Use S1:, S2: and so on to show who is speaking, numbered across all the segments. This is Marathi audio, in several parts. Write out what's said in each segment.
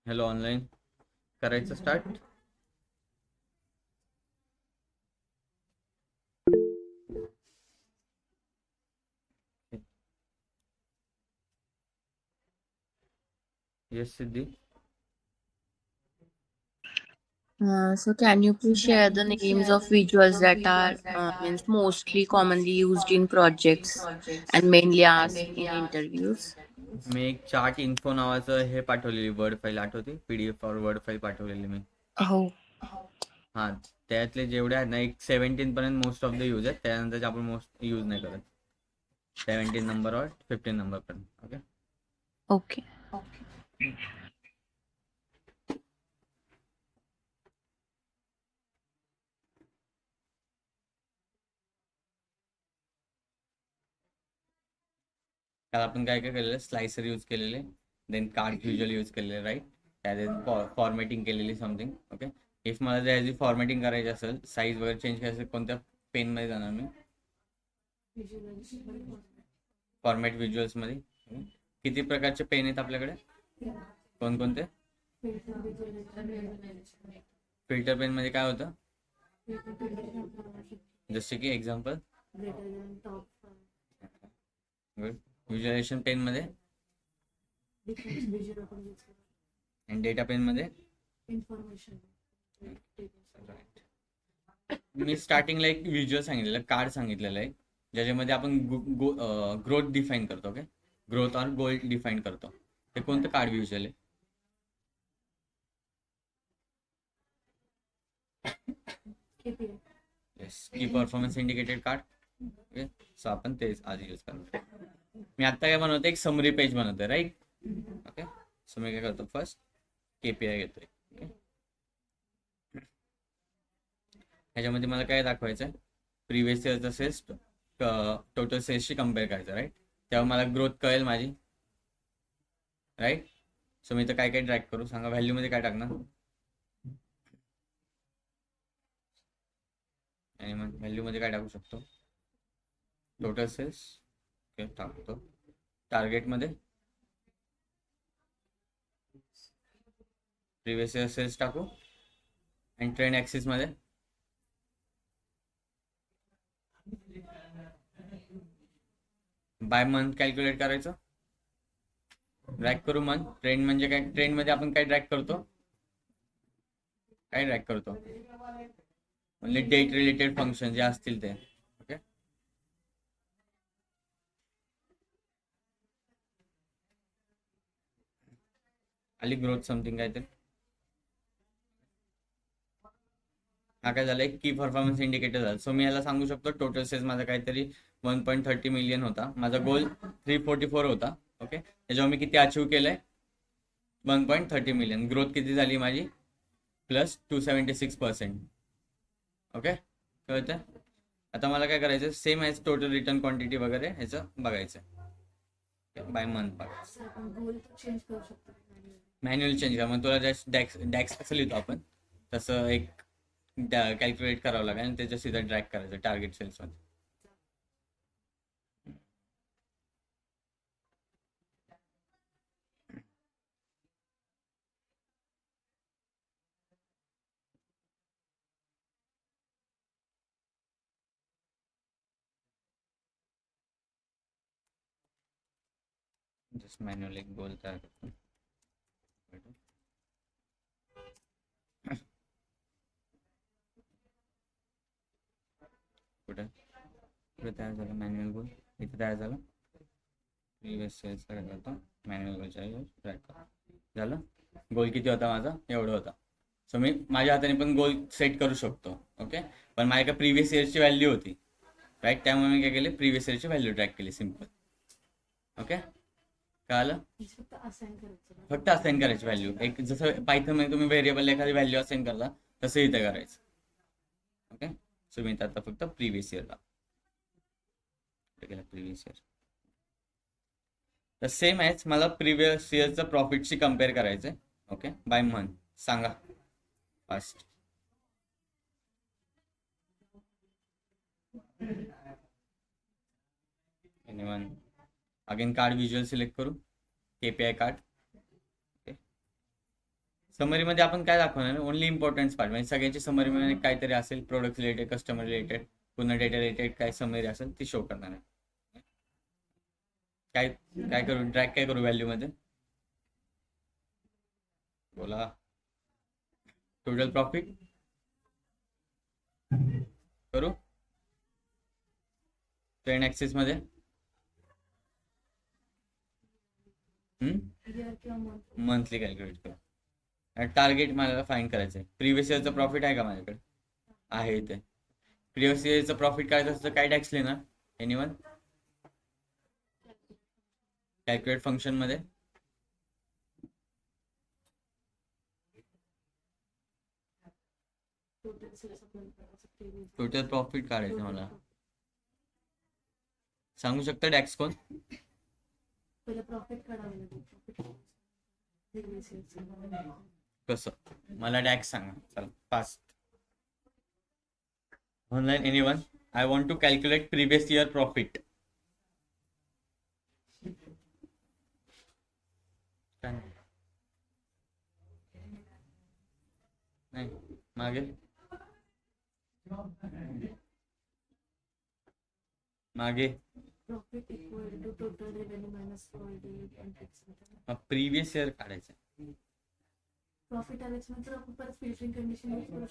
S1: हॅलो, ऑनलाईन करायचं start. Yes Siddhi.
S2: So can you please share the names of visuals that are means mostly commonly used in projects and mainly asked in interviews?
S1: मी एक चार्ट इन्फो नावाचं हे पाठवलेली वर्ड फाईल आठवते, PDF और वर्ड फाईल पाठवलेली मी.
S2: Oh,
S1: हां, त्यातले जेवढे आहेत ना, एक 17 पर्यंत मोस्ट ऑफ द यूज आहेत. त्यानंतरचे आपण मोस्ट यूज नाही करत. 17 नंबर और 15 नंबर पर्यंत. ओके.
S2: okay.
S1: त्यात आपण काय काय केलेलं, स्लायसर यूज केलेले, देन कार्ड व्हिज्युअल यूज केलेले, राईट. त्यात फॉर्मॅटिंग केलेली समथिंग. ओके. इफ मला जर ह्याची फॉर्मॅटिंग करायची असेल, साईज वगैरे चेंज करायचं असेल, कोणत्या पेनमध्ये जाणार मी? फॉर्मॅट व्हिज्युअल्समध्ये. किती प्रकारचे पेन आहेत आपल्याकडे? कोणकोणते? फिल्टर पेनमध्ये काय होतं? जसे की एक्झाम्पल. गुड. व्हिज्युअलायझेशन पेनमध्ये आणि डेटा पेनमध्ये. मी स्टार्टिंगला एक व्हिज्युअल सांगितलेलं, कार्ड सांगितलेलं आहे, ज्याच्यामध्ये आपण ग्रोथ डिफाईन करतो. ओके. ग्रोथ और गोल डिफाईन करतो. ते कोणतं कार्ड व्हिज्युअल आहे? येस, की performance indicated card. Okay. So आपण तेच आज यूज करतो. मी आता काय बनवतो, एक समरी पेज बनवतोय, राईट. ओके. सो मी काय करतो, फर्स्ट KPI घेतोय. ओके. ह्याच्यामध्ये मला काय दाखवायचं आहे, प्रिव्हियस इयरचा सेल्स टोटल सेल्सशी कम्पेअर करायचं, राईट. तेव्हा मला ग्रोथ कळेल माझी, राईट. सो मी तर काय काय ट्रॅक करू सांगा, व्हॅल्यूमध्ये काय टाकणार? आणि मग व्हॅल्यूमध्ये काय टाकू शकतो? Total cells. ओके, टाकतो. टार्गेटमध्ये प्रिव्हियस इयर सेल्स टाकू. आणि ट्रेंड ॲक्सिसमध्ये बाय मंथ कॅल्क्युलेट करायचं. ट्रॅक करू मंथ. ट्रेंड म्हणजे काय? ट्रेंडमध्ये आपण काय ट्रॅक करतो? काय ट्रॅक करतो? म्हणजे डेट रिलेटेड फंक्शन जे असतील ते. ओके. आली ग्रोथ समथिंग काय ते. हा काय झालं, की परफॉर्मन्स इंडिकेटर झालं. सो मी याला सांगू शकतो टोटल सेल्स माझा काहीतरी 1.30 मिलियन होता. माझा गोल 344 होता. ओके. त्याच्यावर मी किती अचीव केलंय? 1.30 मिलियन. ग्रोथ किती झाली माझी? प्लस 276%. ओके, कळतं. आता मला काय करायचं, same as total return quantity वगैरे ह्याचं बघायचं बाय मंथ बघायचं. मॅन्युअल चेंज करा. मग तुला जस्ट डॅक्स कसं लिहितो आपण, तसं एक कॅल्क्युलेट करावं लागेल आणि त्याच्या सीधा ड्रॅग करायचं टार्गेट सेल्समध्ये. जस्ट मॅन्युअल एक गोल तयार करतो. कुठे कुठे तयार झालं मॅन्युअल गोल? इथे तयार झालं. प्रिव्हियस सेल्स काय करतो, मॅन्युअल गोलच्या ट्रॅक करतो. झालं. गोल किती होता माझा? एवढं होता. सो मी माझ्या हाताने पण गोल सेट करू शकतो. ओके. पण माझ्या का प्रिव्हियस इयरची व्हॅल्यू होती, राईट. त्यामुळे मी काय केले, प्रिव्हियस इयरची व्हॅल्यू ट्रॅक केली. सिम्पल. ओके, कळालं. फक्त असाइन करायची व्हॅल्यू. एक जसं पायथनमध्ये तुम्ही व्हेरिएबल एखादी व्हॅल्यू असाइन करता, तसं इथे करायचं. ओके. सो मी आता फक्त प्रिव्हियस इयरला केलं. प्रिव्हियस इयर तर सेम आहेच. मला प्रिव्हियस इयरचं प्रॉफिटशी कम्पेअर करायचं आहे. Okay, by month. सांगा fast. Anyone? Again card visual select करू. KPI card. समरीमध्ये आपण काय दाखवणार, ओनली इम्पॉर्टन्स पार्ट, म्हणजे सगळ्यांची समरीमध्ये काहीतरी असेल, प्रोडक्ट रिलेटेड, कस्टमर रिलेटेड, पुन्हा डेटा रिलेटेड काय समरी असेल ती शो करणार आहे. काय काय करू, ट्रॅक काय करू व्हॅल्यू मध्ये, बोला. टोटल प्रॉफिट करू ट्रेंड ऍक्सिस मध्ये. मंथली कॅल्क्युलेट करू. टार्गेट मला फाइंड करायचं आहे. प्रिव्हियस इयरचं प्रॉफिट आहे का माझ्याकडे, आहे इथे. प्रिव्हियस इयरचं प्रॉफिट काढायचं असतं काय टॅक्स लिहिणार, एनीवन. कॅल्क्युलेट फंक्शन मध्ये टोटल प्रॉफिट काढायचं मला. सांगू शकता टॅक्स कोण, कसं, मला टॅक्स सांगा चला fast. Online anyone, I want to calculate previous year profit. नाही मागे मागे प्रिव्हियस इयर काढायचं.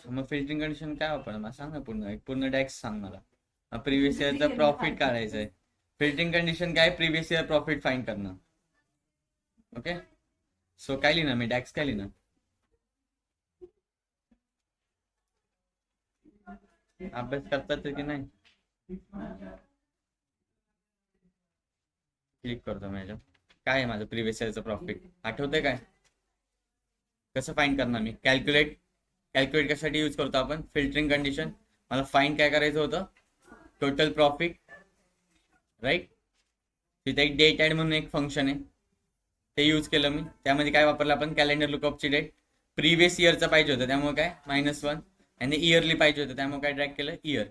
S1: मग फिल्टरिंग कंडिशन काय वापरणार मला सांग ना, पूर्ण टॅक्स सांग मला. प्रिव्हियस इयरचं प्रॉफिट काढायचंय. फिल्टरिंग कंडिशन काय, प्रिव्हियस इयर प्रॉफिट फाइंड करणं. ओके, सो काय लिहिणार मी, टॅक्स काय लिहिणार. अभ्यास करतात की नाही, क्लिक करतो माझ्या. काय आहे माझं प्रिव्हियस इयरचं प्रॉफिट, आठवतंय काय, कसं फाइंड करणार मी. कॅल्क्युलेट कशासाठी यूज करतो आपण, फिल्टरिंग कंडिशन. मला फाइंड काय करायचं होतं, टोटल प्रॉफिट, राईट. तिथे एक डेट ऍड म्हणून एक फंक्शन आहे, ते यूज केलं मी. त्यामध्ये काय वापरलं आपण, कॅलेंडर लुकअपची डेट. प्रिव्हियस इयरचं पाहिजे होतं त्यामुळे काय -1, आणि इयरली पाहिजे होतं त्यामुळे काय ड्रॅग केलं, इयर.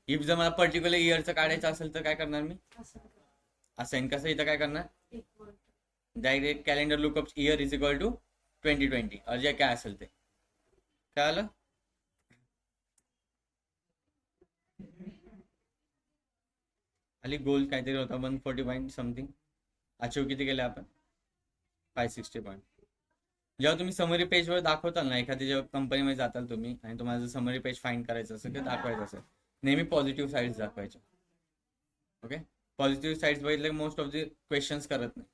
S1: इफ जर मला पर्टिक्युलर इयरचं काढायचं असेल तर काय करणार मी, असाइन. कसं इथं काय करणार, direct calendar lookup year is equal to 2020, जे काय असेल ते. काय आलं, खाली गोल काहीतरी होता 140 पॉईंट समथिंग. अचीव किती केले आपण, 560 पॉईंट. जेव्हा तुम्ही समरी पेजवर दाखवताल ना, एखादी जेव्हा कंपनीमध्ये जाताल तुम्ही आणि तुम्हाला जर समरी पेज फाइंड करायचं असेल किंवा दाखवायचं असेल, नेहमी पॉझिटिव्ह साईड्स दाखवायच्या. ओके, पॉझिटिव्ह साईड्स बघितले मोस्ट ऑफ द क्वेश्चन्स करत नाही.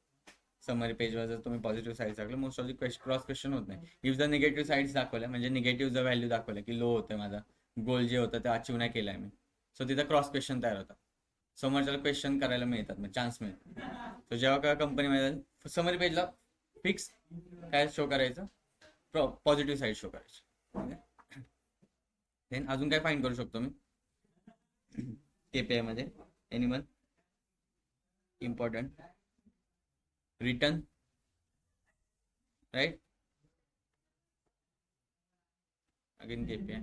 S1: समरी पेजवर जर तुम्ही पॉझिटिव्ह साईड्स दाखवले, most of the cross question होत नाही. इफ जर निगेटिव्ह साईड्स दाखवल्या, म्हणजे निगेटिव्ह जर व्हॅल्यू दाखवल्या की लो होतं माझा गोल, जे होतं ते अचीव नाही केलं आहे मी, सो तिथं क्रॉस क्वेश्चन तयार होतात. समोरच्याला क्वेश्चन करायला मिळतात, मग चान्स मिळतो. तर जेव्हा काय कंपनीमध्ये समरी पेजला फिक्स काय शो करायचं, पॉझिटिव्ह साईड शो करायची. देन अजून काय फाइंड करू शकतो मी KPI मध्ये, animal important, return, right. Again KPI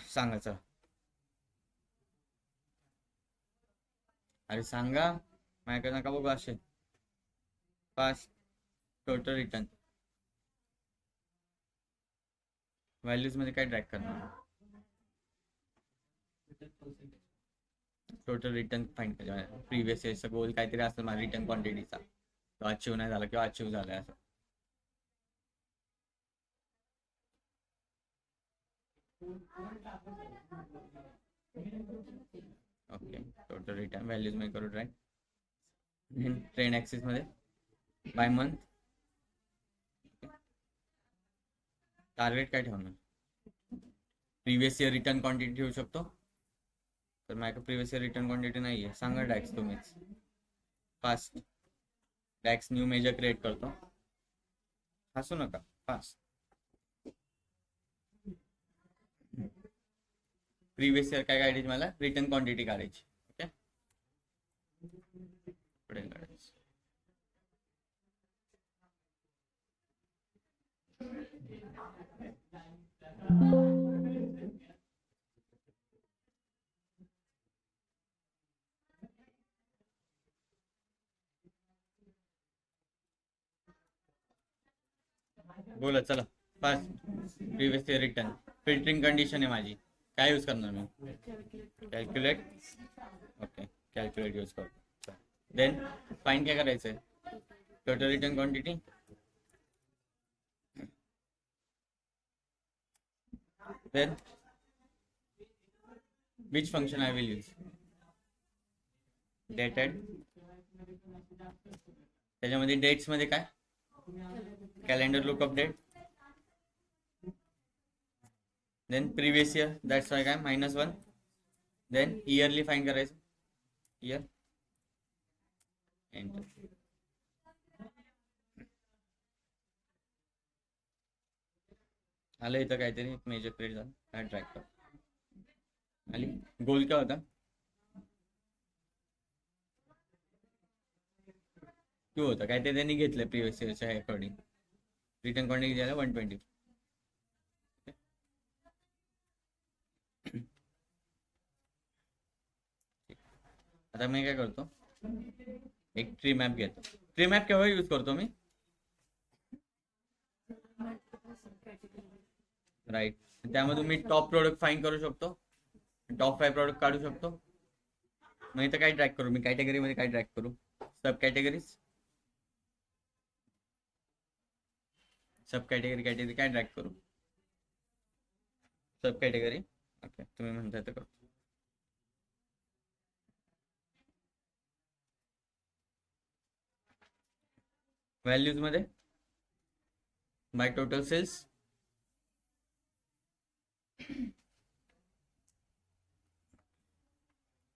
S1: सांगायचं. अरे सांगा, माझ्याकडे नका बघू असे. Fast, total return. व्हॅल्यूज मध्ये काय ट्रॅक करणार, टोटल रिटर्न फाइंड करायचं. प्रिव्हियस इयरचा गोल काहीतरी असेल माझा रिटर्न क्वांटिटीचा, तो अचीव नाही झाला किंवा अचीव झालाय असं. ओके, टोटल रिटर्न व्हॅल्यूज मध्ये करू ट्रॅक. ट्रेंड ऍक्सिस मध्ये बाय मंथ. टार्गेट काय ठेवणार, प्रिव्हियस इयर रिटर्न क्वांटिटी ठेवू शकतो. तर माझ्याकडे प्रिव्हियस इयर रिटर्न क्वांटिटी नाही आहे, सांगा टॅक्स तुम्हीच. Fast, tax new measure create करतो, हसू नका, फास्ट. प्रिव्हियस इयर काय काढायची मला, रिटर्न क्वांटिटी काढायची. ओके, पुढे काढायची. बोला चला fast. Previous year return. Filtering condition आहे माझी. काय यूज करणार मी? कॅल्क्युलेट. ओके, कॅल्क्युलेट यूज करतो. देन फाइंड काय करायचंय? Total return quantity. Then which function I will use? Dated. त्याच्यामध्ये डेट्स मध्ये काय? Calendar lookup date. Then previous year, that's why काय -1. देन इयरली फाइंड करायचं. इयर. एंटर. आलं इथं काहीतरी मेजर क्रिएट झालं. काय ट्रॅक कर आली. गोल काय होता? टू होता. काय ते त्यांनी घेतलं प्रिव्हियस इयरच्या अकॉर्डिंग. रिटर्न क्वांटिटी झाला 120. आता मी काय करतो, एक ट्री मॅप घेतो. ट्री मॅप केव्हा यूज करतो मी? राईट. त्यामधून मी टॉप प्रोडक्ट फाईन करू शकतो, टॉप 5 प्रोडक्ट काढू शकतो. मग इथं काय ट्रॅक करू मी? कॅटेगरी मध्ये काय ट्रॅक करू? सब कॅटेगरीज. सब कॅटेगरी काय ट्रॅक करू? सब कॅटेगरी. ओके, तुम्ही म्हणताय तर करतो. व्हॅल्यूज मध्ये बाय टोटल सेल्स.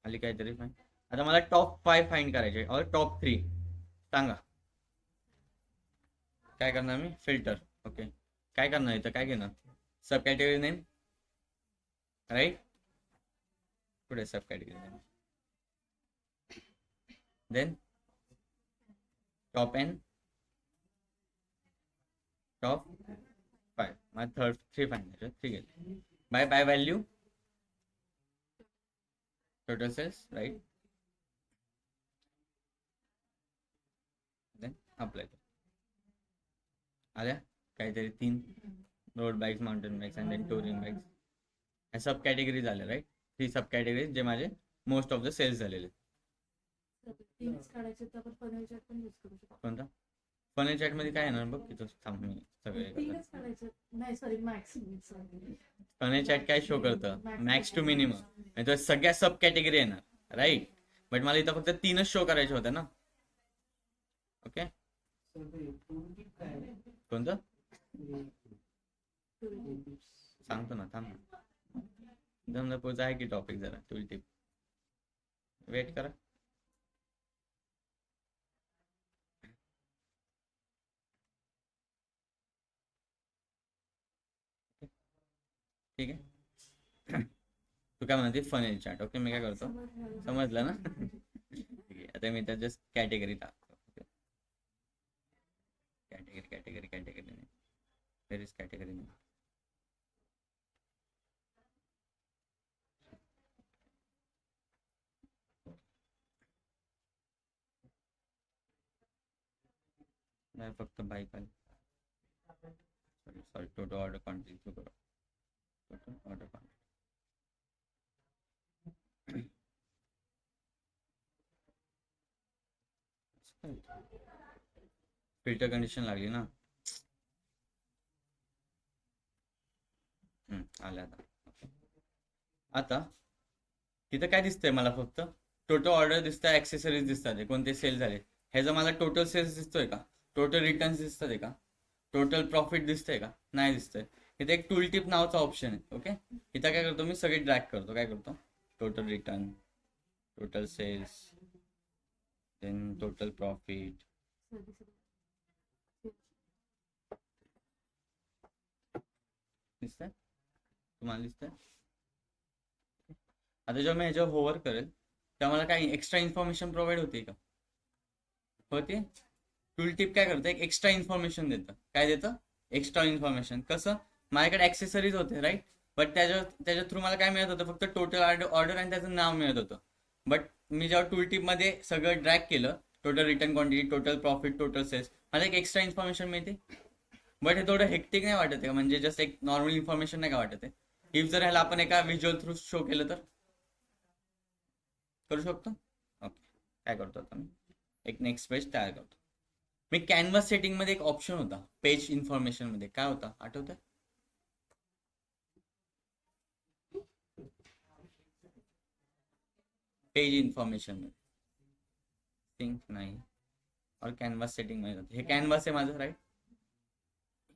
S1: आली काहीतरी फाईन. आता मला टॉप 5 फाईन करायचे और टॉप 3 सांगा. काय करणार मी? फिल्टर. ओके, काय करणार इथं? काय घेणार? Sub category name. राईट. पुढे sub category name. Then top N, top 5. माझं 3 फाईन. ठीक आहे. By value, total sales. Right. Then apply. आल्या काहीतरी 3 road bikes, mountain bikes and then touring bikes. ह्या सब कॅटेगरी झाल्या. राईट. 3 सब कॅटेगरीज जे माझे मोस्ट ऑफ द सेल्स झालेले. कोणता? फनेल चॅट मध्ये काय येणार बघ तिथं. थांब मी सगळे फनेल चॅट काय शो करतं? Max to minimum. तर सगळ्या सब कॅटेगरी येणार. राईट. बट मला इथं फक्त 3च शो करायचे होते ना. ओके, कोणतं सांगतो ना, थांब ना. धंदापूरचा आहे की टॉपिक जरा टूल टिप. वेट करा. ठीक आहे. तू काय म्हणते? Funnel chat. ओके, मी काय करतो, समजलं ना? ठीक आहे. आता मी त्या जस्ट कॅटेगरी टाकतो. कॅटेगरी नाही. वेर इज कॅटेगरी नाही. नाही, फक्त बाईक आली. सॉरी, टोटल ऑर्डर क्वांटिटी करू. Total order quantity. Filter condition लागली ना. आले आता. आता तिथं काय दिसतंय मला? फक्त टोटल ऑर्डर दिसतंय, ऍक्सेसरीज दिसतात, कोणते सेल झाले. ह्याचा मला टोटल सेल्स दिसतोय का? टोटल रिटर्न्स दिसतात का? टोटल प्रॉफिट दिसतंय का? नाही दिसतंय. इथे एक टूल टिप नावाचा ऑप्शन आहे. ओके, इथं काय करतो मी? सगळे ड्रॅग करतो. काय करतो? Total return, total sales, then total profit. दिसतंय तुम्हाला? दिसतंय. आता जेव्हा मी ह्याच्यावर होवर करेल तेव्हा मला काही एक्स्ट्रा इन्फॉर्मेशन प्रोव्हाइड होते का? होते. टूल टिप काय करतं? एक एक्स्ट्रा इन्फॉर्मेशन देतं. काय देतं? Extra information. कसं? माझ्याकडे ऍक्सेसरीज होते, राईट. बट त्याच्या थ्रू मला काय मिळत होतं? फक्त टोटल ऑर्डर आणि त्याचं नाव मिळत होतं. बट मी जेव्हा टूल टिप मध्ये सगळं ड्रॅग केलं, total return quantity, total profit, total sales, मला एक एक्स्ट्रा इन्फॉर्मेशन मिळते. बट हे थोडं हेक्टिक नाही वाटत आहे का? म्हणजे जस्ट एक नॉर्मल इन्फॉर्मेशन नाही का वाटत आहे? इफ जर ह्याला आपण एका व्हिज्युअल थ्रू शो केलं तर करू शकतो. ओके, काय करतो आता मी एक नेक्स्ट पेज तयार करतो. मी कॅनव्हास सेटिंग मध्ये एक ऑप्शन होता पेज इन्फॉर्मेशन मध्ये, काय होता आठवतं? पेज इन्फॉर्मेशन मध्ये थिंक नाही, और कॅनव्हास सेटिंग मध्ये जातो. हे कॅनव्हास आहे माझं, राईट?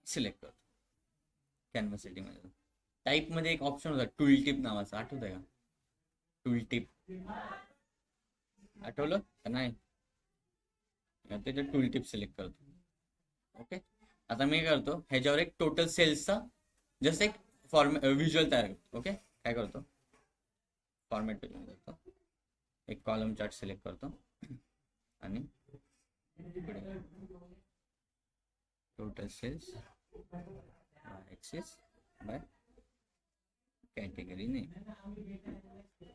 S1: सिलेक्ट करतो कॅनव्हास सेटिंग मध्ये. टाईप मध्ये एक ऑप्शन होता टूल टिप नावाचा, आठवत आहे का? टूल टिप आठवलं का नाही? ते टूल टिप सिलेक्ट करतो. ओके, आता मी करतो ह्याच्यावर एक टोटल सेल्सचा जस्ट एक व्हिज्युअल तयार करतो. ओके, काय करतो फॉर्मॅट पेज करतो, एक कॉलम चार्ट सिलेक्ट करतो आणि total sales axis by category name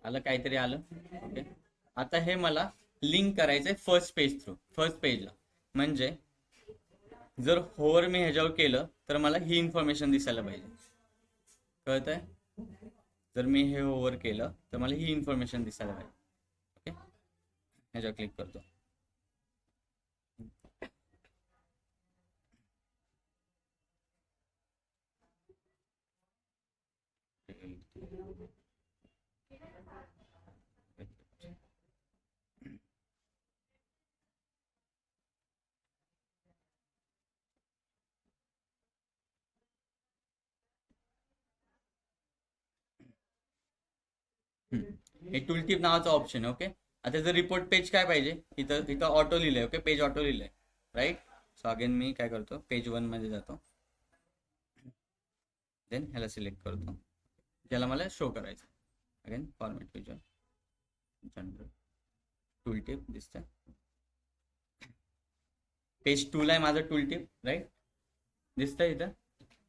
S1: आलं, काहीतरी आलं. ओके, आता हे मला लिंक करायचंय फर्स्ट पेज थ्रू, फर्स्ट पेजला. म्हणजे जर होवर मी ह्याच्यावर केलं तर मला ही इन्फॉर्मेशन दिसायला पाहिजे, कळतंय? जर मी हे होवर केलं तर मला ही इन्फॉर्मेशन दिसायला पाहिजे. ओके, ह्याच्यावर क्लिक करतो. हे टूलटिप नावाचं ऑप्शन आहे. ओके, आता जर रिपोर्ट पेज काय पाहिजे, इथं इथं ऑटो लिहिलंय. ओके, पेज ऑटो लिहिलंय, राईट? सो अगेन मी काय करतो, पेज 1 मध्ये जातो, देन ह्याला सिलेक्ट करतो ज्याला मला शो करायचं. Again format page general tooltip दिसतंय. पेज 2 ला आहे माझं टूलटिप, राईट? दिसतंय इथं.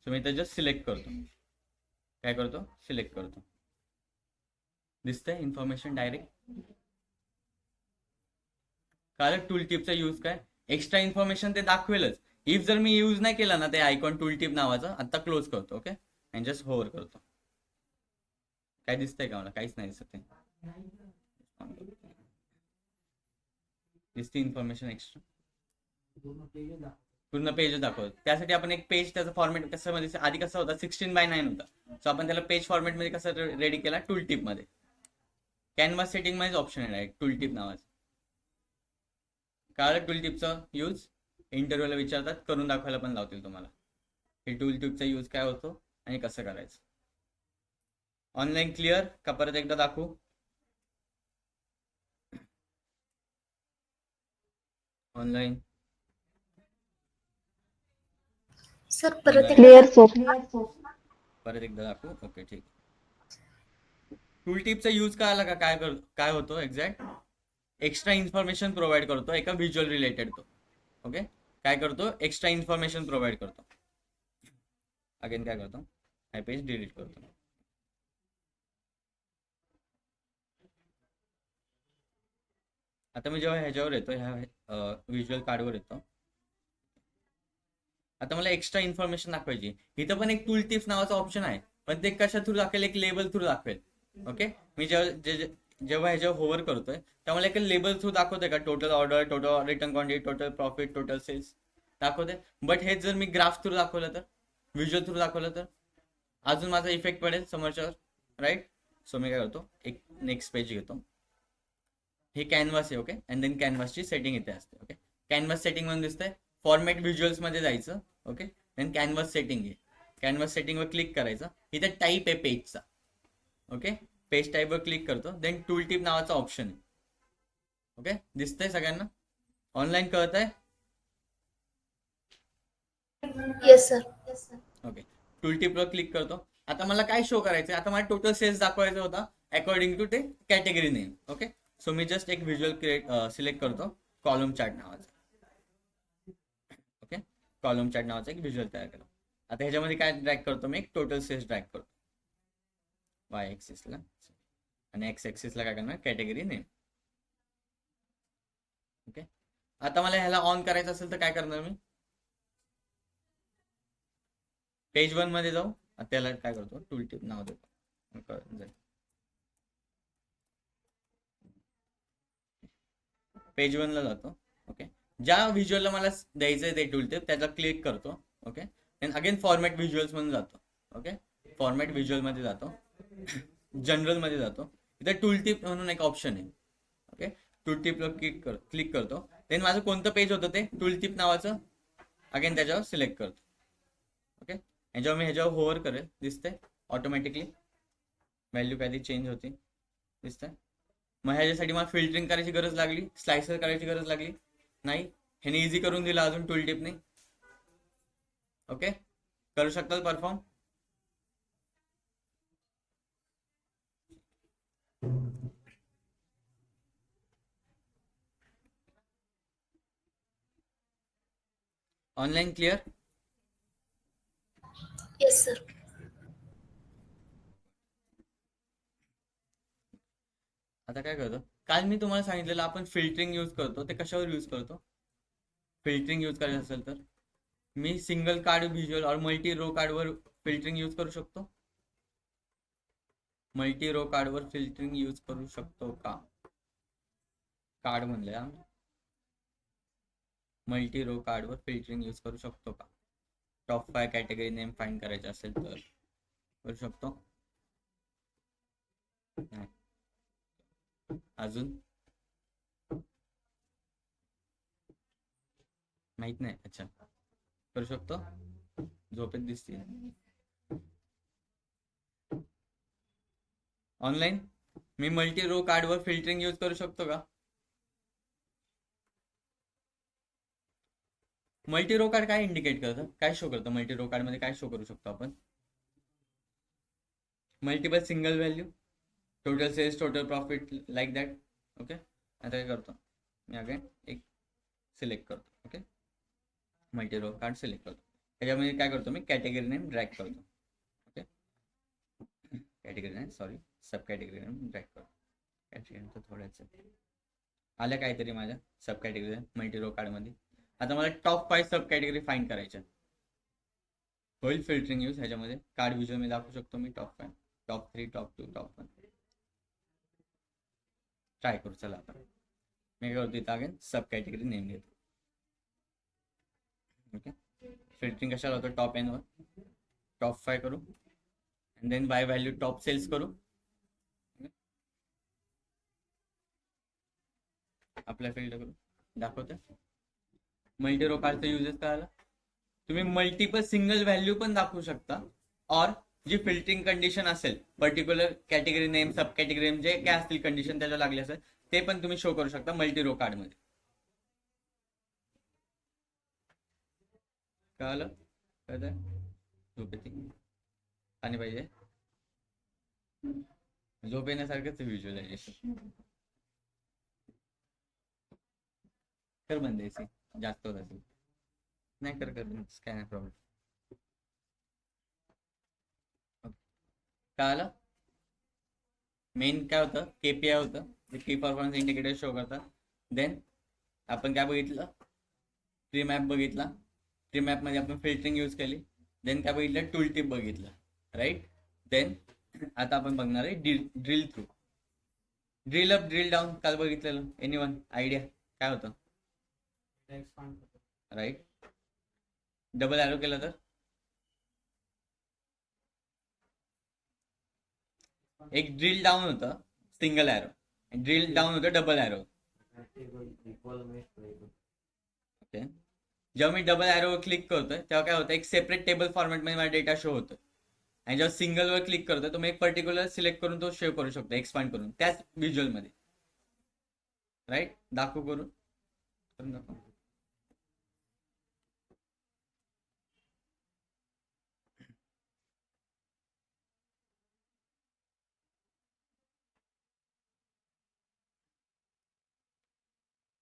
S1: सो मी इथं जस्ट सिलेक्ट करतो, काय करतो, सिलेक्ट करतो, दिसतंय इन्फॉर्मेशन डायरेक्ट. कारण टूलटिपचा यूज काय, एक्स्ट्रा इन्फॉर्मेशन ते दाखवेलच. इफ जर मी यूज नाही केला ना ते आयकॉन टूलटिप नावाचा, आता क्लोज करतो. ओके, आणि जस्ट होवर करतो. काय दिसतंय का मला? काहीच नाही दिसत आहे. दिसते इन्फॉर्मेशन एक्स्ट्रा, पूर्ण पेज दाखवत. त्यासाठी आपण एक पेज, त्याचा फॉर्मॅट कसं मध्ये आधी कसा होता 16:9 होता. सो आपण त्याला पेज फॉर्मॅट मध्ये कसं रेडी केला, टूलटिप मध्ये. कॅनव्हास सेटिंग मध्येच ऑप्शन आहे डायरेक्ट टूलटिप नावाचं. कारण टूलटिपचा यूज इंटरव्ह्यूला विचारतात, करून दाखवायला पण लावतील तुम्हाला. हे टूलटिपचा यूज काय होतो आणि कसं करायचं. ऑनलाईन क्लिअर का परत एकदा दाखवू? ऑनलाईन
S3: सर परत
S4: क्लिअर सर.
S1: परत एकदा दाखवू? ओके, ठीक. टूलटिपचा यूज काय आला का, काय होतो एक्झॅक्ट, एक्स्ट्रा इन्फॉर्मेशन प्रोव्हाइड करतो एका व्हिज्युअल रिलेटेड तो. ओके, काय करतो, एक्स्ट्रा इन्फॉर्मेशन प्रोव्हाइड करतो. अगेन काय करतो, हा पेज डिलीट करतो. आता मी जेव्हा ह्याच्यावर येतो, ह्या व्हिज्युअल कार्डवर येतो, आता मला एक्स्ट्रा इन्फॉर्मेशन दाखवायची. इथं पण एक टूलटिप्स नावाचा ऑप्शन आहे, पण ते कशा थ्रू दाखवेल, एक लेबल थ्रू दाखवेल. ओके, मी जेव्हा ह्याच्यावर होवर करतोय तेव्हा मला एक लेबल थ्रू दाखवते का, total order, total return quantity, total profit, total sales दाखवते. बट हे जर मी ग्राफ थ्रू दाखवलं तर, व्हिज्युअल थ्रू दाखवलं तर अजून माझा इफेक्ट पडेल समोरच्यावर, राईट? सो मी काय करतो, एक नेक्स्ट पेज घेतो. हे कॅनव्हास आहे. ओके, अँड देन कॅनव्हासची सेटिंग इथे असते. ओके, कॅनव्हास सेटिंग म्हणून दिसतंय, फॉर्मॅट व्हिज्युअल्स मध्ये जायचं. ओके, देन कॅनव्हास सेटिंग आहे, कॅनव्हास सेटिंगवर क्लिक करायचं. इथे टाईप आहे पेजचा. ओके, पेज टाईपवर क्लिक करतो, देन टूलटिप नावाचा ऑप्शन आहे. ओके, दिसतंय सगळ्यांना? ऑनलाईन कळतंय?
S3: Yes sir.
S1: ओके, टूलटिपवर क्लिक करतो. आता मला काय शो करायचं, आता मला टोटल सेल्स दाखवायचा होता अकॉर्डिंग टू ते कॅटेगरी नेम. ओके, सो मी जस्ट एक व्हिज्युअल सिलेक्ट करतो, कॉलम चार्ट नावाचा. ओके, कॉलम चार्ट नावाचा एक व्हिज्युअल तयार केला. आता ह्याच्यामध्ये काय ड्रॅग करतो मी, एक टोटल सेल्स ड्रॅग करतो वाय एक्सिसला, आणि एक्स एक्सिसला काय करणार, कॅटेगरी नेम. ओके, आता मला ह्याला ऑन करायचं असेल तर काय करणार मी, पेज 1 मध्ये जाऊ. त्याला काय करतो, टूल टिप नाव देतो, कळून जाईल. पेज 1 ला जातो. ओके, ज्या व्हिज्युअलला मला द्यायचं आहे ते टूल टिप त्याचा क्लिक करतो. Okay, then again format visuals म्हणून जातो. ओके, फॉर्मॅट व्हिज्युअल मध्ये जातो, जनरल मध्ये जातो. इथे टूल टिप म्हणून एक ऑप्शन आहे. ओके, टूल टिपला क्लिक करतो. देन माझं कोणतं पेज होतं ते टूल टिप नावाचं, अगेन त्याच्यावर सिलेक्ट करतो. ओके, ह्याच्यावर मी ह्याच्यावर होवर करेल, दिसतंय ऑटोमॅटिकली व्हॅल्यू कधी चेंज होती, दिसतंय. मग ह्याच्यासाठी मला फिल्टरिंग करायची गरज लागली, स्लायसर करायची गरज लागली नाही. ह्याने इझी करून दिला अजून टूल टिपने. ओके, करू शकताल perform. Online clear.
S3: Yes sir.
S1: आता काय करतो, काल मी तुम्हाला सांगितलेलं आपण फिल्टरिंग यूज करतो, ते कशावर यूज करतो. फिल्टरिंग यूज करायचं असेल तर मी सिंगल कार्ड व्हिज्युअल और मल्टी रो कार्डवर फिल्टरिंग यूज करू शकतो. मल्टी रो कार्डवर फिल्टरिंग यूज करू शकतो का. कार्ड म्हणलंय आम्ही, मल्टी रो कार्डवर फिल्टरिंग यूज करू शकतो का. टॉप 5 कॅटेगरी नेम फाइंड करायचे असेल तर करू शकतो. नाही. अजून माहित नाही. अच्छा, करू शकतो. झोपेत दिसतील. ऑनलाईन मी मल्टी रो कार्डवर फिल्टरिंग यूज करू शकतो का. मल्टी रो कार्ड काय इंडिकेट करतं, काय शो करतं. मल्टी रो कार्ड मध्ये काय शो करू शकतो आपण. Multiple single value, total sales, total profit, like that. Okay, आता काय करतो मी, अगेन एक सिलेक्ट करतो. Okay, multi row card select करतो. त्याच्यामध्ये काय करतो मी, कॅटेगरी नेम ड्रॅग करतो. Okay, category name sorry sub category name drag करतो. कॅटेगरी नेम तर थोड्याच आल्या काहीतरी माझ्या सब कॅटेगरी मल्टी रो कार्डमध्ये. आता मला टॉप 5 सब कॅटेगरी फाइंड करायच्या. होईल फिल्टरिंग यूज ह्याच्यामध्ये. कार्ड व्हिज्युअल मी दाखवू शकतो मी top 5, top 3, top 2, top 1. Try करू. चला आता मी काय करतो, इथं अगेन सब कॅटेगरी नेम घेतो. ओके, फिल्टरिंग कशाला होतं, टॉप एन वर टॉप 5 करू, and then by value top sales करू. आपल्या फील्ड करू दाखवतं. मल्टी रो कार्डचा युजेस कळाला. तुम्ही मल्टिपल सिंगल व्हॅल्यू पण दाखवू शकता, और जी फिल्टरिंग कंडिशन असेल, पर्टिक्युलर कॅटेगरी नेम, सब कॅटेगरी नेम, जे काय असतील कंडिशन त्याच्या लागले असेल ते पण तुम्ही शो करू शकता मल्टी रो कार्ड मध्ये. कळालं. कळतंय. झोप येते, पाणी पाहिजे. झोप येण्यासारखंच व्हिज्युअलायझेशन. कर बंद एसी, जास्त होत असेल. नाही कर, काय नाही प्रॉब्लेम. कळालं. मेन काय होतं, केपीआय होतं, की परफॉर्मन्स इंडिकेटर शो करतात. देन आपण काय बघितलं, ट्री मॅप बघितला. ट्री मॅप मध्ये आपण फिल्टरिंग यूज केली. देन काय बघितलं, टूल टिप बघितलं, राईट. देन आता आपण बघणार आहे drill through, drill up, drill down. काल बघितलेलं, एनीवन आयडिया काय होतं. राईट, डबल एरो केलं तर एक ड्रिल डाऊन होतं सिंगल एरो, ड्रिल डाऊन होतं डबल एरो. ओके, जेव्हा मी डबल एरोवर क्लिक करतोय तेव्हा काय होतं, एक सेपरेट टेबल फॉर्मॅटमध्ये माझा डेटा शो होतो. आणि जेव्हा सिंगलवर क्लिक करतोय तुम्ही एक पर्टिक्युलर सिलेक्ट करून तो शेअर करू शकतो, एक्सपांड करून त्याच व्हिज्युअलमध्ये. राईट, दाखवू करून दाखव.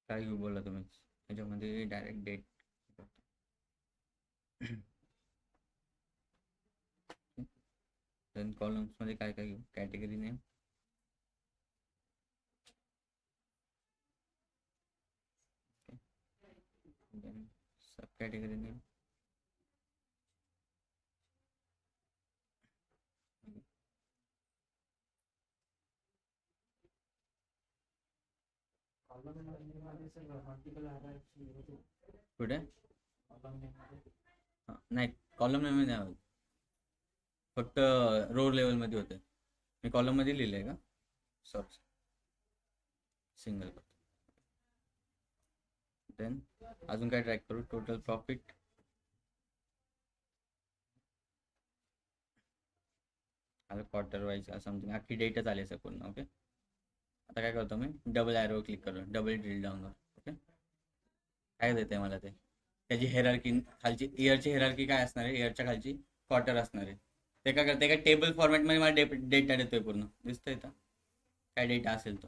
S1: काय घेऊ बोला तुम्ही, त्याच्यामध्ये डायरेक्ट डेट. देन कॉलम्स मध्ये काय काय घेऊ, कॅटेगरी नेम, सब कॅटेगरी नेम, कुठे नाही, कॉलम मध्ये नाही होत, फक्त रो लेवल मध्ये होते. मी कॉलम मध्ये लिहिलंय का? सॉरी, सिंगल करतो. देन अजून काय ट्रॅक करू? टोटल प्रॉफिट, आता क्वार्टर वाईज समथिंग अख्खी डेटच आली असं पूर्ण. ओके, आता काय करतो मी, डबल ॲरो क्लिक करतो, डबल ड्रिल डाऊनवर. ओके, काय देते मला ते, त्याची हेरारकी खालची, इयरची हेरारकी काय असणार आहे, इयरच्या खालची क्वार्टर असणार आहे. ते काय करते, काय टेबल फॉर्मॅटमध्ये मला डेटा देतोय पूर्ण, दिसतंय का काय डेटा असेल तो.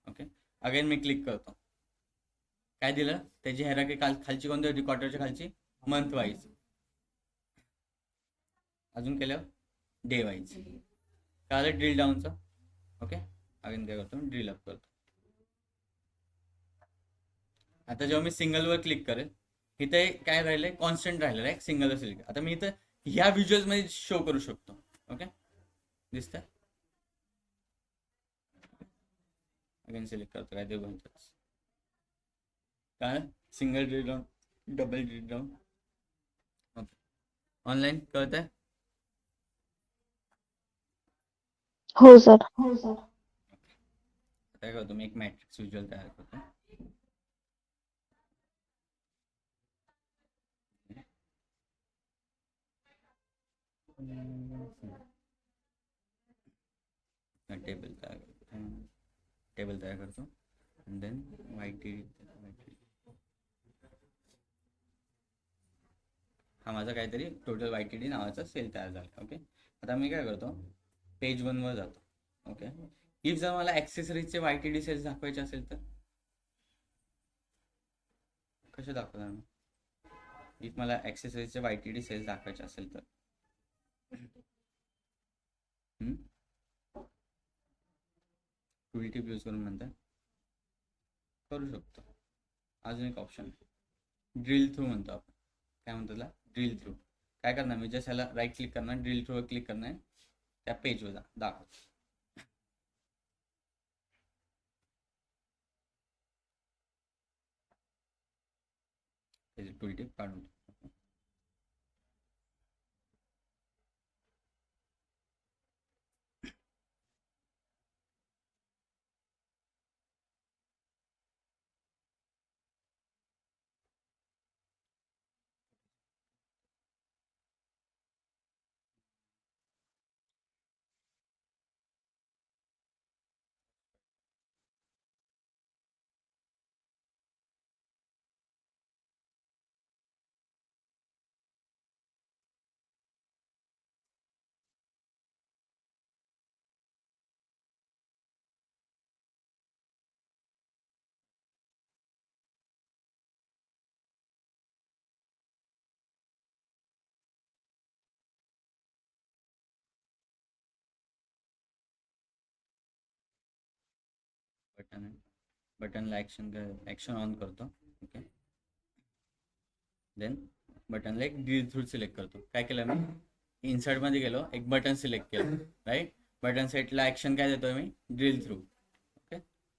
S1: ओके, अगेन मी क्लिक करतो, काय दिलं, त्याची हेरारकी खालची कोणती होती, क्वार्टरच्या खालची मंथ वाईज, अजून केलं डे वाईज. काय आलं ड्रिल डाऊनचं. ओके, अगेन काय करतो, ड्रिल अप करतो. आता जेव्हा मी सिंगलवर क्लिक करेल, इथे काय राहिलंय, कॉन्स्टंट राहिलेलं आहे, सिंगल सिलेक्ट. आता मी इथं ह्या व्हिज्युअल्समध्ये शो करू शकतो. ओके, दिसतंय, अगेन सिलेक्ट करतो, काय ते बनतच काय, single drill down, double drill down. Okay, online कळत आहे.
S4: हो सर.
S1: काय करतो मी, एक मॅट्रिक्स व्हिज्युअल तयार करतो. टेबल तयार करतो, टेबल तयार करतो, आणि देन वाईट, हा माझा काहीतरी टोटल YTD नावाचा सेल तयार झाला. ओके, आता मी काय करतो, पेज 1 वर जातो. ओके, इफ जर मला ॲक्सेसरीजचे YTD सेल्स दाखवायचे असेल तर कसे दाखवणार मी, इफ मला ॲक्सेसरीजचे YTD सेल्स दाखवायचे असेल तर टूल टिप यूज करून म्हणता करू शकतो. अजून एक ऑप्शन ड्रिल थ्रू म्हणतो आपण, काय म्हणतो त्याला, ड्रिल थ्रू. काय करणार मी, जस्ट ह्याला राईट क्लिक करणार, ड्रिल थ्रूवर क्लिक करणार, त्या पेजवर दाखवतो. टूल टिप काढून बटन आहे, बटनला ॲक्शन ऑन करतो. ओके, देन बटनला एक ड्रिल थ्रू सिलेक्ट करतो. काय केलं मी, इन्सर्टमध्ये गेलो, एक बटन सिलेक्ट केलं, राईट. बटन सेटला ॲक्शन काय देतोय मी, drill through. Okay,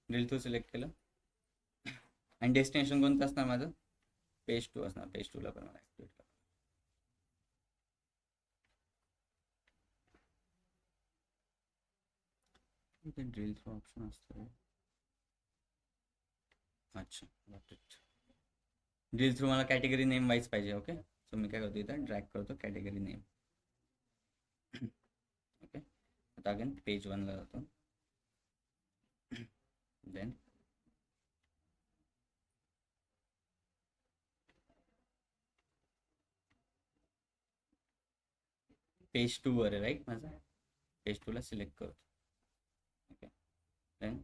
S1: drill through select केलं, आणि डेस्टिनेशन कोणतं असणार माझं, पेज 2 असणार. पेज 2ला पण मला ॲक्टिवेट करा. ड्रिल थ्रू ऑप्शन असतो. अच्छा, ड्रिल थ्रू मला कॅटेगरी नेम वाईज पाहिजे. ओके, सो मी काय करतो, इथं ड्रॅग करतो कॅटेगरी नेम. ओके, आता अगेन पेज 1ला जातो, देन पेज 2 वर आहे, राईट माझा. पेज 2ला सिलेक्ट करतो. ओके, देन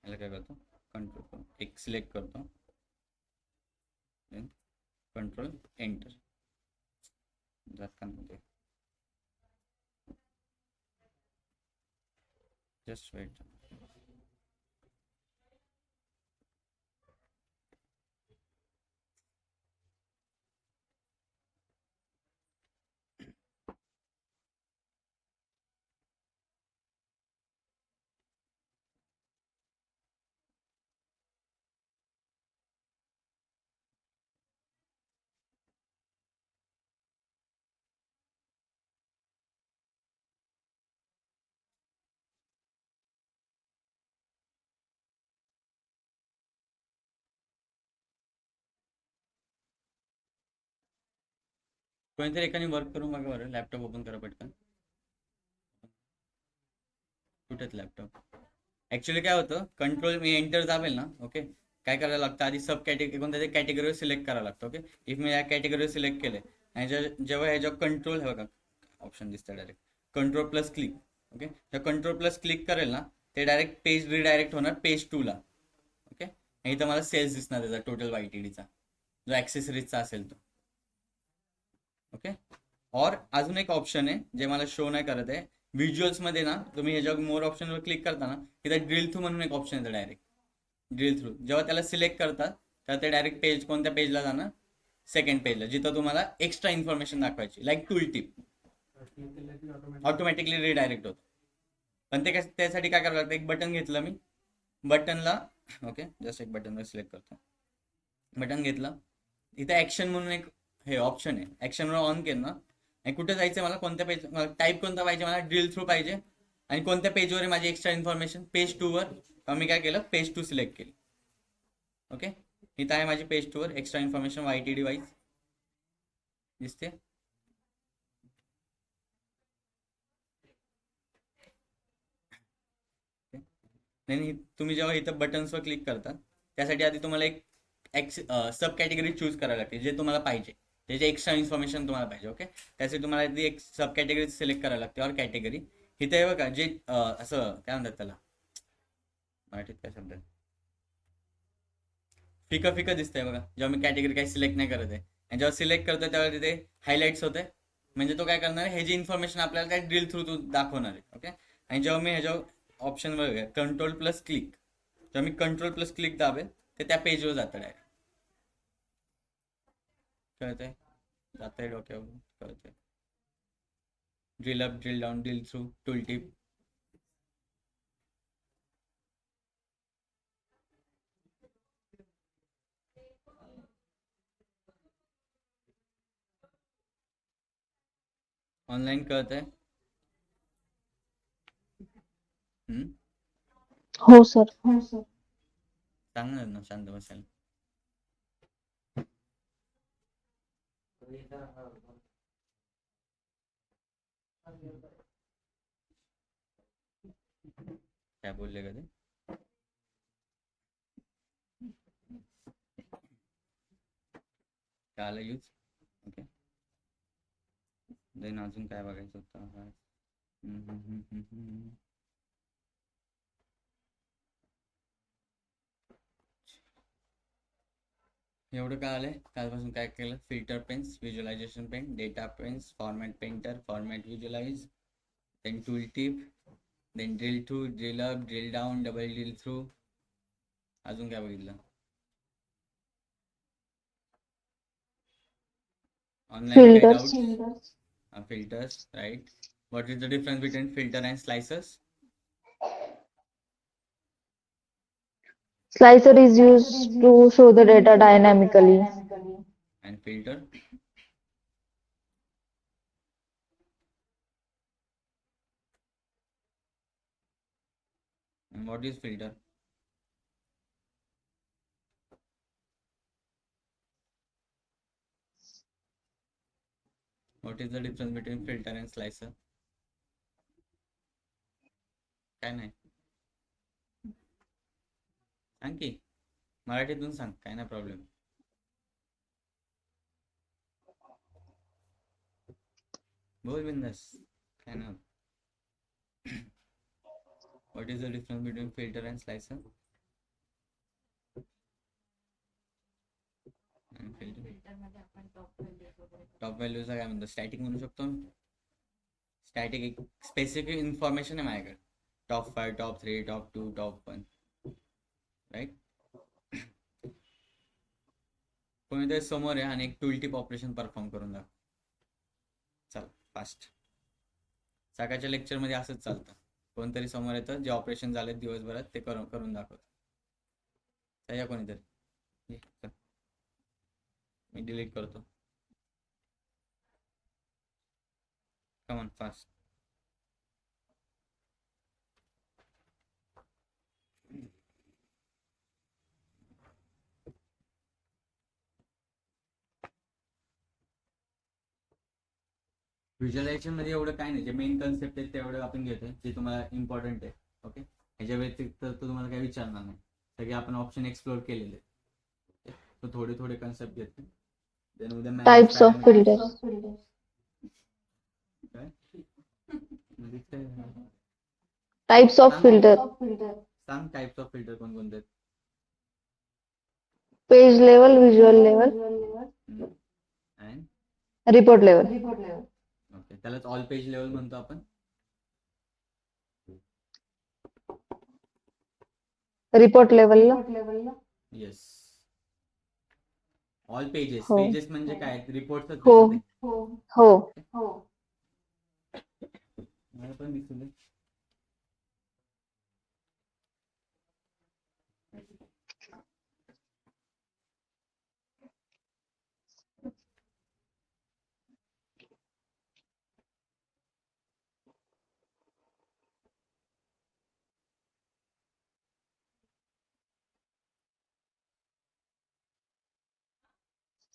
S1: याला काय करतो, कंट्रोल एक सिलेक्ट करतो, then control enter. Just wait. कोणीतरी एकाने वर्क करून बघा बरं, लॅपटॉप ओपन करा पटकन. कुठेच लॅपटॉप ऍक्च्युली काय होतं, कंट्रोल मी एंटर दाबेल ना, ओके, काय करायला लागतं, आधी सब कॅटेगरी कोणत्या तरी कॅटेगरीवर सिलेक्ट करावं लागतं. ओके, इफ मी या कॅटेगरीवर सिलेक्ट केले आणि जेव्हा ह्याच्यावर कंट्रोल हे बघा ऑप्शन दिसतं direct control plus click. Okay, तर कंट्रोल प्लस क्लिक करेल ना, ते डायरेक्ट पेज रिडायरेक्ट होणार पेज 2 ला. ओके, आणि इथं मला सेल्स दिसणार त्याचा टोटल YTDचा जो ॲक्सेसरीजचा असेल तो. ओके, और अजून एक ऑप्शन आहे जे मला शो नाही करत आहे. व्हिज्युअल्स मध्ये ना तुम्ही ह्याच्यावर मोर ऑप्शनवर क्लिक करता ना, तिथे ड्रिल थ्रू म्हणून एक ऑप्शन येतं डायरेक्ट. ड्रिल थ्रू जेव्हा त्याला सिलेक्ट करतात तर ते डायरेक्ट पेज कोणत्या पेजला जाणार, सेकंड पेजला, जिथं तुम्हाला एक्स्ट्रा इन्फॉर्मेशन दाखवायची like tool tip, automatically redirect होतं. पण ते त्यासाठी काय करावं लागतं, एक बटन घेतलं मी, बटनला ओके जस्ट एक बटनवर सिलेक्ट करतो, बटन घेतलं, इथे ॲक्शन म्हणून एक हे ऑप्शन आहे, ॲक्शनवर ऑन केलं ना, आणि कुठे जायचं मला, कोणत्या पेज टाईप कोणता पाहिजे मला, ड्रिल थ्रू पाहिजे, आणि कोणत्या पेजवर आहे माझी एक्स्ट्रा इन्फॉर्मेशन, पेज 2 वर. मी काय केलं, पेज 2 सिलेक्ट केली. ओके, इथं आहे माझी पेज 2 वर एक्स्ट्रा इन्फॉर्मेशन YTD वाईज दिसते. नाही, तुम्ही जेव्हा इथं बटन्सवर क्लिक करता त्यासाठी आधी तुम्हाला एक सब कॅटेगरी चूज करायला लागते जे तुम्हाला पाहिजे, त्याचे एक्स्ट्रा इन्फॉर्मेशन तुम्हाला पाहिजे. ओके, त्यासाठी तुम्हाला आधी एक सब कॅटेगरी सिलेक्ट करायला लागते और कॅटेगरी. इथे आहे बघा जे असं काय म्हणतात त्याला मराठीत काय शब्द आहे, फिकं फिकं दिसतंय बघा, जेव्हा मी कॅटेगरी काही सिलेक्ट नाही करत आहे, आणि जेव्हा सिलेक्ट करतोय तेव्हा तिथे हायलाइट्स होते, म्हणजे तो काय करणार आहे, हे जी इन्फॉर्मेशन आपल्याला त्या ड्रिल थ्रू दाखवणार आहे. ओके, आणि जेव्हा मी ह्याच्यावर ऑप्शनवर कंट्रोल प्लस क्लिक, जेव्हा मी कंट्रोल प्लस क्लिक दाबेल ते त्या पेजवर जातं डायरेक्ट. कळतंय, जातंय डोक्यावर, कळतंय. Drill up, drill down, drill through, tool tip. Online कळतंय.
S4: हो सर.
S1: सांगणार ना शांत बसायला. काय बोलले का ते, आलं यूज. ओके, देन अजून काय बघायचं होतं. एवढं काय आलंय, कालपासून काय केलं, filter panes, visualization pane, data panes, format painter, format visualize, then tool tip, then drill through, drill up, drill down, double drill through. अजून काय बघितलं, ऑनलाईन काय
S4: filters.
S1: Doubts. Filters, right? What is the difference between filter and slicers?
S4: Slicer is used to show the data dynamically.
S1: And filter? And what is filter? What is the difference between filter and slicer? काय नाही, सांग की मराठीतून सांग, काय नाही प्रॉब्लेम. बोल बिंदास, काय नाही. What is the difference between filter and slicer? Top व्हॅल्यूचा काय म्हणतो, स्टॅटिक म्हणू शकतो. स्टॅटिक एक स्पेसिफिक इन्फॉर्मेशन आहे माझ्याकडे, top 5, top 3, top 2, top 1, right. कोणीतरी समोर आहे आणि एक टूल टिप ऑपरेशन परफॉर्म करून दाखव. चल फास्ट, सकाळच्या लेक्चरमध्ये असंच चालतं, कोणतरी समोर येतं, जे ऑपरेशन झाले दिवसभरात ते करून दाखवतं. या कोणीतरी, मी डिलीट करतो. Come on fast. व्हिज्युअलायझेशन मध्ये एवढं काय नाही, जे मेन कन्सेप्ट आहे तेवढं आपण घेतोय, जे तुम्हाला इम्पॉर्टंट आहे. ओके, ह्याच्या व्यतिरिक्त तर तुम्हाला काही विचारणार नाही, सगळे आपण ऑप्शन एक्सप्लोर केलेले आहेत. तर थोडे थोडे कन्सेप्ट घेतले. देन उद्या
S4: Types of filters.
S1: काय म्हणजे काय?
S4: Types of filter.
S1: सांग टाइप्स ऑफ फिल्टर कोणकोणते आहेत?
S4: Page level, visual level,
S1: And
S4: report level.
S1: Okay, त्यालाच ऑल पेज लेवल म्हणतो आपण.
S4: Report level ला.
S1: Yes, all pages.
S4: हो.
S1: पेजेस म्हणजे काय? रिपोर्टच
S4: हो. हो.
S1: मला पण दिसून दे.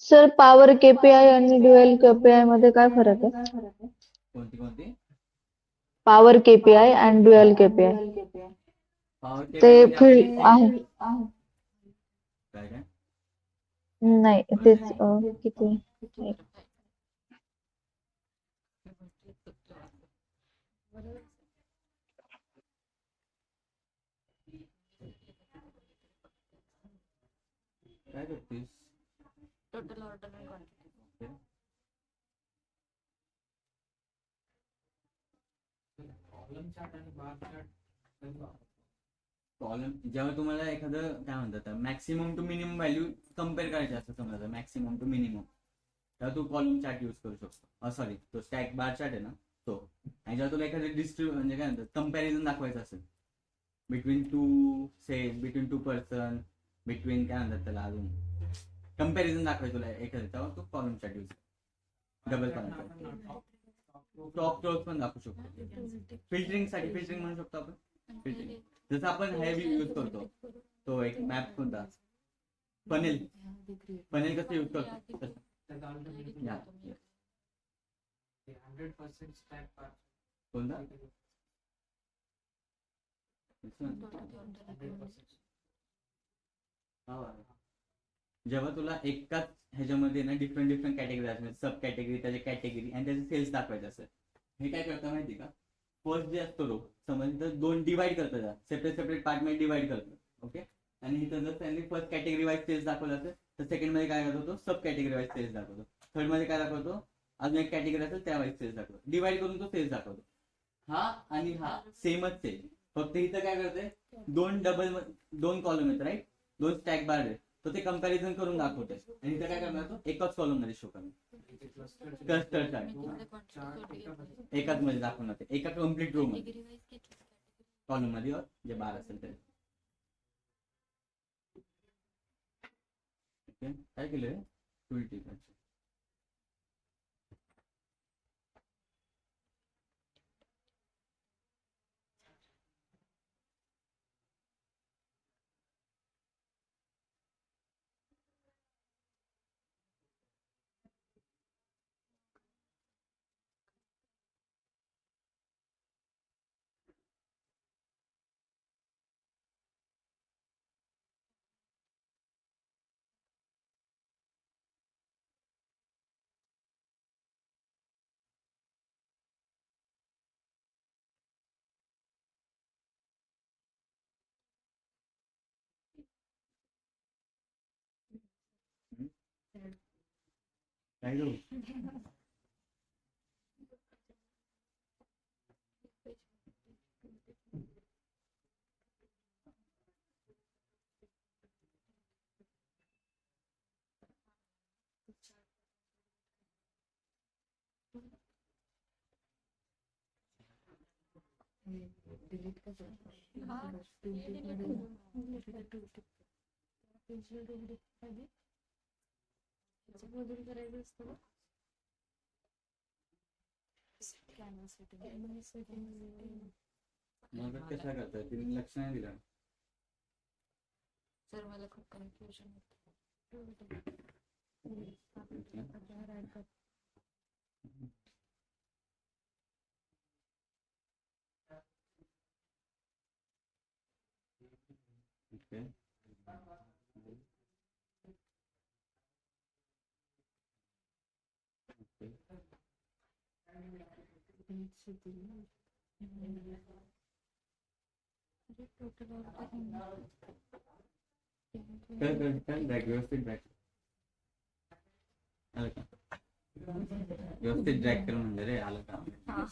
S4: सर पॉवर KPI आणि ड्युअल KPI मध्ये काय फरक आहे?
S1: कोणती कोणती?
S4: पॉवर KPI आणि ड्युअल KPI.
S1: पॉवर
S4: ते
S1: केबी म्हणजे आपली
S4: फील्ड आहे.
S1: काय काय?
S4: नाही तेच किती एक.
S1: काय करतेस?
S5: टोटल ऑर्डर आणि क्वांटिटी.
S1: कॉलम जेव्हा तुम्हाला एखादं काय म्हणतात maximum to minimum value compare करायचे असं समजा, मॅक्सिमम टू मिनिमम, तेव्हा तू कॉलम चार्ट यूज करू शकतो. सॉरी, तो स्टॅक बार चार्ट आहे ना तो. आणि जेव्हा तुला एखादं म्हणजे काय म्हणतात कम्पॅरिझन दाखवायचं असेल बिटवीन टू पर्सन, बिटवीन काय म्हणतात त्याला अजून कम्पॅरिझन दाखवायचं तुला एखादं, तेव्हा तू column chart use double column. Top close पण दाखवू शकतो. फिल्टरिंग साठी फिल्टरिंग म्हणू शकतो आपण. फिल्टरिंग जसं आपण हेवी यूज करतो, तो एक मॅप कोणता फनेल कसं यूज करतो कोणता? जेव्हा तुला एकाच ह्याच्यामध्ये ना डिफरंट कॅटेगरी असतात, सब कॅटेगरी, त्याचे कॅटेगरी आणि त्याचे सेल्स दाखवायचे असतात. हे काय करतं माहिती का? फर्स्ट जे असतो रो समज तर दोन डिवाइड करतं, सेपरेट पार्ट मध्ये डिवाइड करतो. ओके, आणि इथं जर त्यांनी फर्स्ट कॅटेगरी वाईज सेल्स दाखवलं असेल तर सेकंड मध्ये काय दाखवतो? सब कॅटेगरी वाईज सेल्स दाखवतो. थर्ड मध्ये काय दाखवतो? अजून एक कॅटेगरी असेल त्या वाईज सेल्स दाखवतो. डिवाइड करून तो सेल्स दाखवतो. हा आणि हा सेमच आहे, फक्त इथं काय करते दोन कॉलम आहेत, राईट, दोन स्टॅक बार आहेत, तो ते कंपॅरिझन करून दाखवते. आणि इथं काय करणार तो एकाच कॉलम मध्ये शो करणार, क्लस्टर चार्ट एकाच मध्ये दाखवणार, ते एका कम्प्लीट रो मध्ये कॉलम मध्ये जे बार असेल ते. काय केलंय? Tool tip. काय करू?
S5: डिलीट कसं मधून करायचं असतं ना.
S1: मग कशा करताय? तिने लक्ष नाही दिलं.
S5: सर मला खूप कन्फ्युजन होतं.
S1: ओके. ओके.
S5: अरे टोटल ऑर्डर
S1: कर ड्रॅग व्यवस्थित ड्रॅग आलं का व्यवस्थित ड्रॅग कर म्हणजे रे आलं का
S5: हा.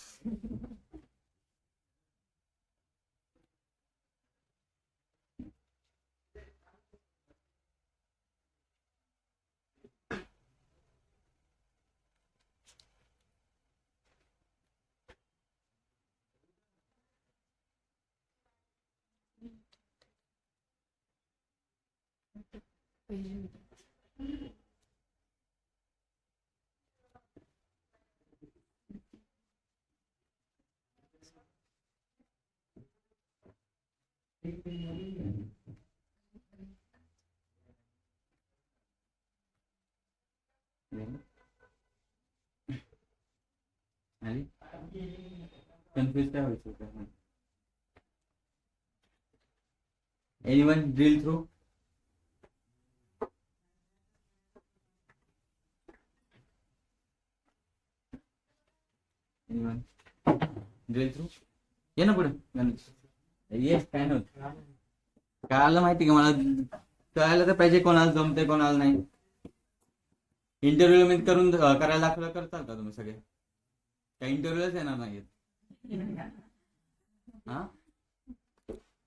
S1: आली कन्फ्युज काय व्हायचं होतं anyone drill through anyone drill through ये ना पुढे गणेश येस काय नव्हतं कळालं माहिती का मला कळायला तर पाहिजे कोणाला जमते कोणाला नाही इंटरव्ह्यू मी करून करायला दाखवलं करताल का तुम्ही सगळे काही इंटरव्ह्यूच येणार नाहीत हा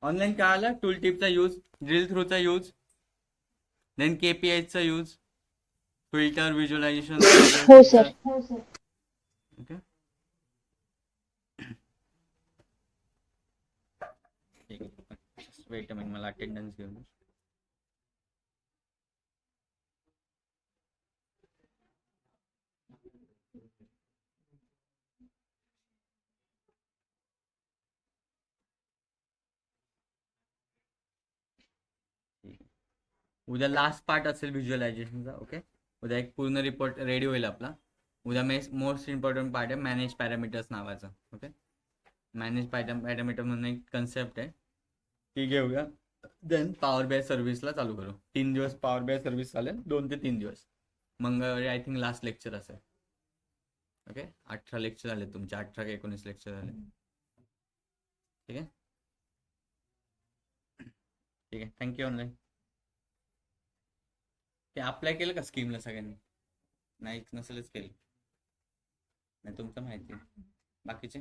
S1: ऑनलाईन कळालं टूल टिपचा यूज ड्रिल थ्रूचा यूज देन केपीआयचा यूज फिल्टर व्हिज्युअलायझेशन
S4: हो सर.
S1: ओके ठीक आहे वेट अ मिनिट मला अटेंडन्स घेऊन उद्या लास्ट पार्ट असेल व्हिज्युअलायझेशनचा ओके उद्या एक पूर्ण रिपोर्ट रेडी होईल आपला उद्या मोस्ट इम्पॉर्टंट पार्ट आहे मॅनेज पॅरामीटर्स नावाचं ओके मॅनेज पॅरामीटर म्हणून एक कन्सेप्ट आहे ती घेऊया देन पॉवर बी आय सर्व्हिसला चालू करू 3 दिवस पॉवर बी आय सर्व्हिस चालेल 2 ते 3 दिवस मंगळवारी आय थिंक लास्ट लेक्चर असेल ओके 18 लेक्चर झाले तुमचे 18 का 19 लेक्चर झाले ठीक आहे ठीक आहे थँक्यू ऑनलाईन ते अप्लाय केलं का स्कीमला सगळ्यांनी नाही नसेलच केलं नाही तुमचं माहिती आहे बाकीचे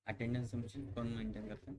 S1: अटेंडन्स तुमची कोण मेंटेन करतं